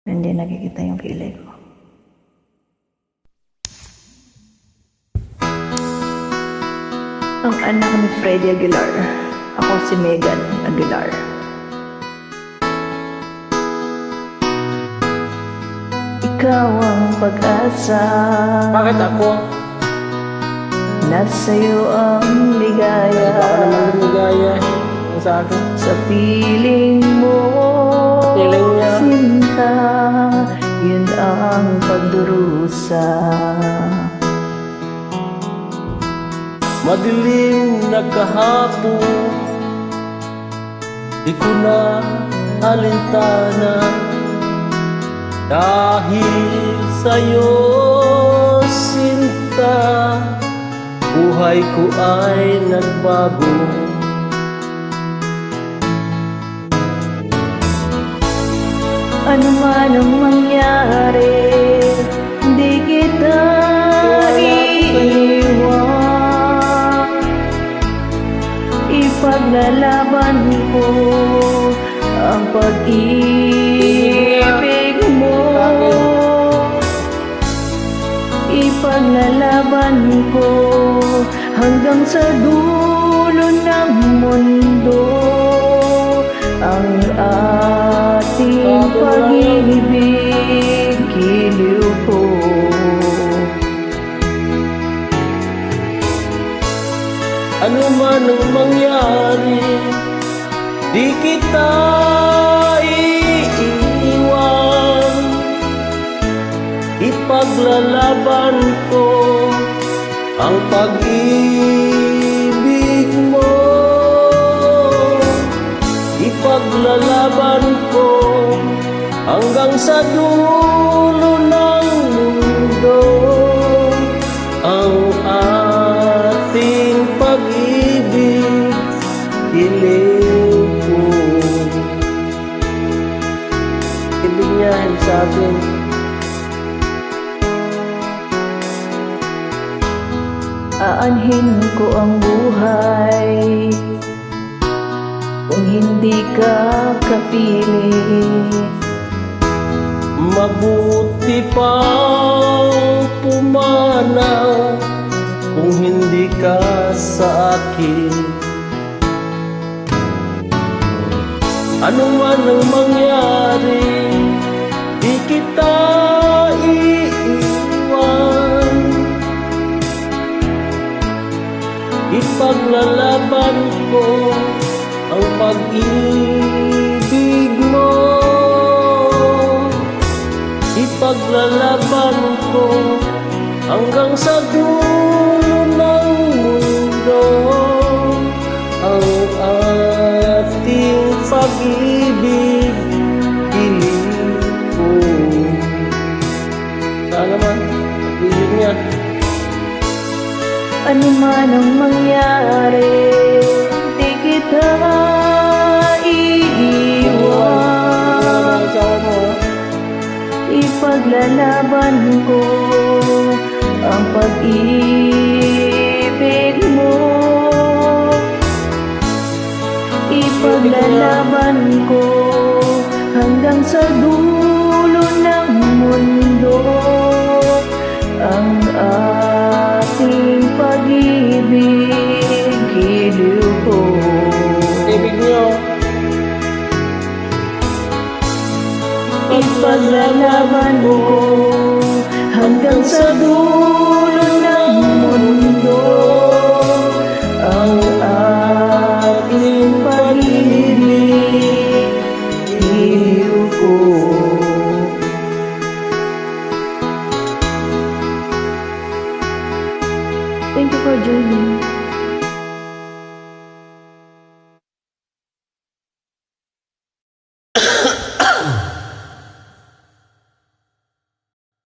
Hindi nakikita yung kilay ko. Ang anak ni Freddy Aguilar. Ako si Megan Aguilar. Ikaw ang pag-asa. Bakit ako? Nasa'yo ang ligaya. Baka naman lumigaya sa akin. Sa piling mo, Piling niya. sinta, yun ang pagdurusa. Madilim na kahapon, di ko na alintana. Dahil sa'yo, sinta, buhay ko ay nagbago. Ano man ang mangyari, di kita iiwan. Ipaglalaban ko ang pag-ibig mo. Ipaglalaban ko hanggang sa dulo ng mundo ang ating pag-ibig, giliw ko. Ano man ang mangyari, di kita iiwan. Ipaglalaban ko ang pag-ibig mo. Ipaglalaban ko hanggang sa dulo ng mundo ang ating pag-ibig, hiling ko. Ibig niya sa atin. Aanhin ko ang buhay kung hindi ka kapili. Mabuti pang pumanaw kung hindi ka sa akin. Ano man ang mangyari, di kita iiwan. Ipaglalaban ko ang pag-ibig mo. Ipaglalaban ko hanggang sa dulo ng mundo ang ating pag-ibig, hiling ko. Saan naman? Pag-ibig niya. Ano man ang mangyari, di kita iiwan. Ipaglalaban ko ang pag-ibig mo. Ipaglalaban ko hanggang sa dulo ng mundo ang ating pag-ibig, giliw ko. Ibig niyo. Ipaglalaban ko hanggang sa dulo